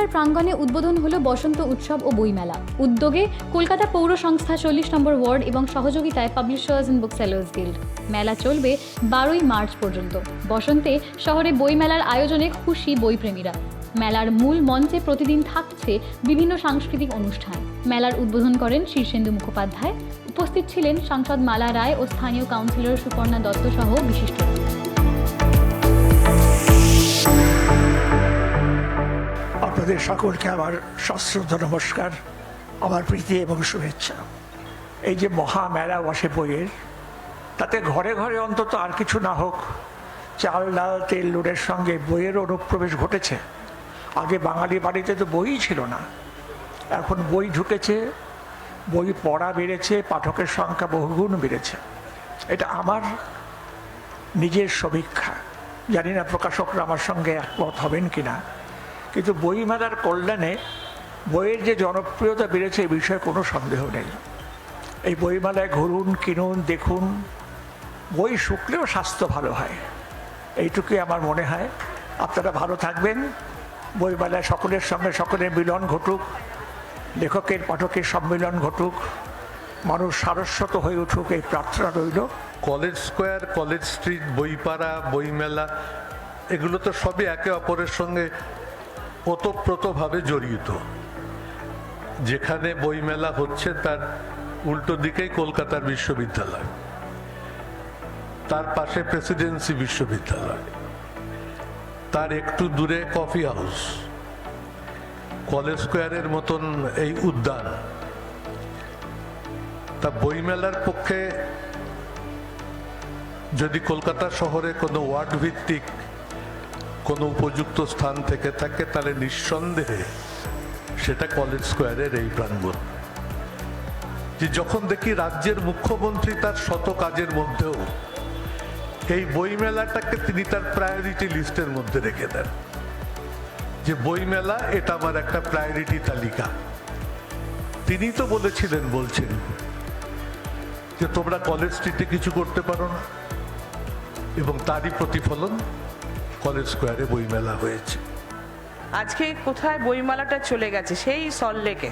Square প্রাঙ্গণে উদ্বোধন হলো বসন্ত উৎসব ও বইমেলা। উদ্যোগে কলকাতা পৌর সংস্থা 40 নম্বর ওয়ার্ড এবং সহযোগিতায় publishers and booksellers guild. মেলা চলবে 12ই মার্চ পর্যন্ত। বসন্তে শহরে বইমেলার আয়োজনে খুশি বইপ্রেমীরা। মেলার মূল মঞ্চে প্রতিদিন থাকছে বিভিন্ন সাংস্কৃতিক অনুষ্ঠান। মেলার উদ্বোধন করেন শীর্ষেন্দু মুখোপাধ্যায়। উপস্থিত ছিলেন সাংসদ মালা রায় ও স্থানীয় কাউন্সিলর সুপর্ণা দত্ত সহ বিশিষ্টরা। আপনাদের সকলকে আমার সশ্রদ্ধ নমস্কার, আমার প্রীতি এবং শুভেচ্ছা। এই যে মহা মেলা বসে বইয়ের, তাতে ঘরে ঘরে অন্তত আর কিছু না হোক চাল ডাল তেল নুনের সঙ্গে বইয়ের অনুপ্রবেশ ঘটেছে। আগে বাঙালি বাড়িতে তো বইই ছিল না, এখন বই ঢুকেছে, বই পড়া বেড়েছে, পাঠকের সংখ্যা বহুগুণ বেড়েছে। এটা আমার নিজের সমীক্ষা, জানি না প্রকাশকরা আমার সঙ্গে একমত হবেন কিনা, কিন্তু বইমেলার কল্যাণে বইয়ের যে জনপ্রিয়তা বেড়েছে এই বিষয়ে কোনো সন্দেহ নেই। এই বইমেলায় ঘুরুন, কিনুন, দেখুন, বই শুকলেও স্বাস্থ্য ভালো হয়, এইটুকুই আমার মনে হয়। আপনারা ভালো থাকবেন, বইমেলায় সকলের সঙ্গে সকলের মিলন ঘটুক, লেখকের পাঠকের সম্মিলন ঘটুক, মানুষ সারস্বত হয়ে উঠুক, এই প্রার্থনা রইল। কলেজ স্কোয়ার, কলেজ স্ট্রিট, বইপাড়া, বইমেলা এগুলো তো সবই একে অপরের সঙ্গে ওতপ্রোতভাবে জড়িত। যেখানে বইমেলা হচ্ছে তার উল্টো দিকেই কলকাতার বিশ্ববিদ্যালয়, তার পাশে প্রেসিডেন্সি বিশ্ববিদ্যালয়, তার একটু দূরে কফি হাউস, কলেজ স্কোয়ারের মতন এই উদ্যান। তা বইমেলার পক্ষে যদি কলকাতা শহরে কোনো ওয়ার্ড ভিত্তিক কোনো উপযুক্ত স্থান থেকে থাকে, তাহলে নিঃসন্দেহে সেটা কলেজ স্কোয়ারের এই প্রাঙ্গণ। যে যখন দেখি রাজ্যের মুখ্যমন্ত্রী তার শত কাজের মধ্যেও এই বইমেলাটাকে তিনি তার প্রায়োরিটি লিস্টের মধ্যে রেখে দেন, যে বইমেলা এটা আমার একটা প্রায়োরিটি তালিকা। তিনি তো বলছেন যে তোমরা কলেজ স্ট্রিটে কিছু করতে পারো না, এবং তারই প্রতিফলন কলেজ স্কোয়ারে বইমেলা হয়েছে। আজকে কোথায় বইমেলাটা চলে গেছে, সেই সল্টলেকে।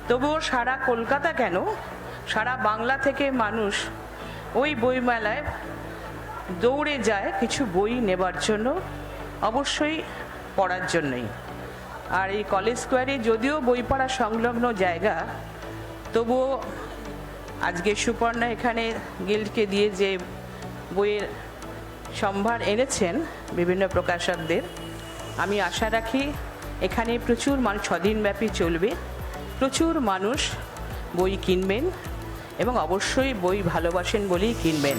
তবুও সারা কলকাতা কেন, সারা বাংলা থেকে মানুষ ওই বইমেলায় দৌড়ে যায় কিছু বই নেবার জন্য, অবশ্যই পড়ার জন্যই। আর এই কলেজ স্কোয়ারে যদিও বই পড়া সংলগ্ন জায়গা, তবুও আজকে সুপর্ণা এখানে গিল্ডকে দিয়ে যে বইয়ের সম্ভার এনেছেন বিভিন্ন প্রকাশকদের, আমি আশা রাখি এখানে প্রচুর মানুষ 6 দিনব্যাপী চলবে, প্রচুর মানুষ বই কিনবেন এবং অবশ্যই বই ভালোবাসেন বলেই কিনবেন।